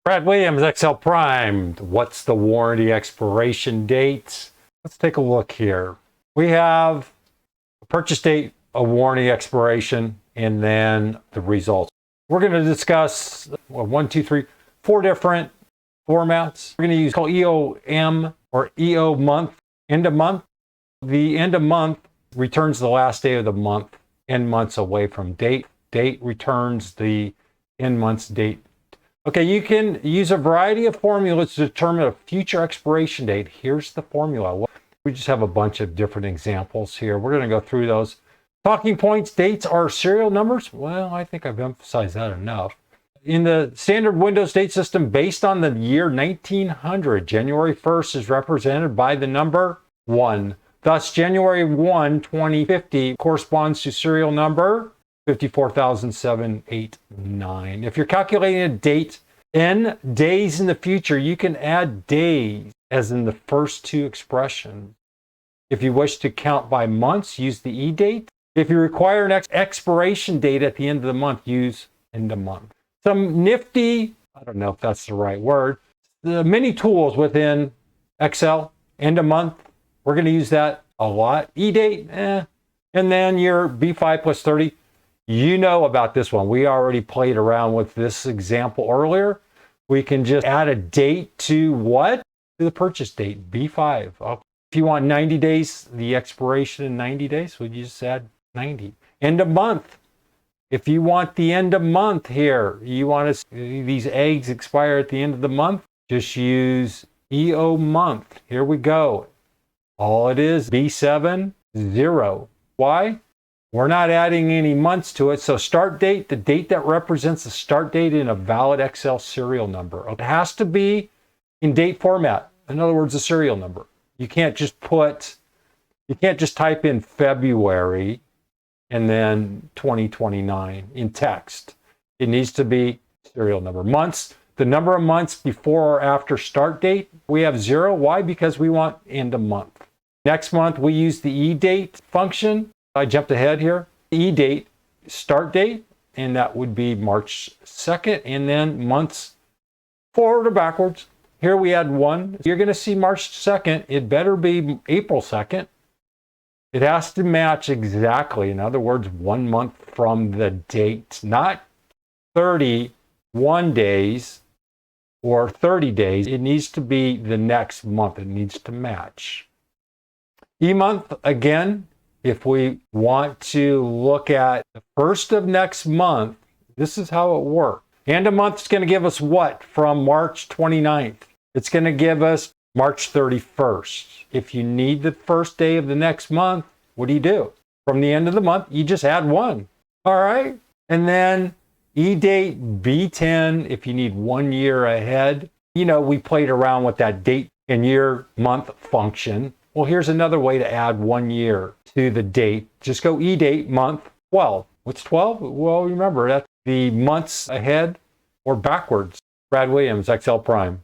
Brad Williams, XL Prime. What's the warranty expiration date? Let's take a look here. We have a purchase date, a warranty expiration, and then the results. We're going to discuss 4 different formats. We're going to use called EOM or EOMONTH, end of month. The end of month returns the last day of the month, end months away from date. Date returns the end month's date. Okay, you can use a variety of formulas to determine a future expiration date. Here's the formula. We just have a bunch of different examples here. We're going to go through those. Talking points, dates are serial numbers. Well, I think I've emphasized that enough. In the standard Windows date system, based on the year 1900, January 1st is represented by the number 1. Thus, January 1, 2050 corresponds to serial number 54,789. If you're calculating a date in days in the future, you can add days as in the first 2 expressions. If you wish to count by months, use the EDATE. If you require an expiration date at the end of the month, use end of month. Some nifty, I don't know if that's the right word, the many tools within Excel, end of month. We're going to use that a lot. EDATE, and then your B5 plus 30. You know about this one. We already played around with this example earlier. We can just add a date to what? To the purchase date, B5. If you want 90 days, the expiration in 90 days, would you just add 90? End of month. If you want the end of month here, you want these eggs expire at the end of the month, just use EOMONTH. Here we go. All it is, B7, 0. Why? We're not adding any months to it. So start date, the date that represents the start date in a valid Excel serial number. It has to be in date format. In other words, a serial number. You can't just type in February and then 2029 in text. It needs to be serial number. Months, the number of months before or after start date, we have 0. Why? Because we want end of month. Next month, we use the EDATE function. I jumped ahead here. EDATE start date, and that would be March 2nd, and then months forward or backwards. Here we add 1. You're going to see March 2nd. It better be April 2nd. It has to match exactly. In other words, 1 month from the date, not 31 days or 30 days. It needs to be the next month. It needs to match. E-month, again, if we want to look at the first of next month, this is how it works. End of month is going to give us what from March 29th? It's going to give us March 31st. If you need the first day of the next month, what do? From the end of the month, you just add 1. All right? And then EDATE B10, if you need 1 year ahead. You know, we played around with that date and year month function. Well, here's another way to add 1 year to the date. Just go EDATE month 12. What's 12? Well, remember, that's the months ahead or backwards. Brad Williams, XL Prime.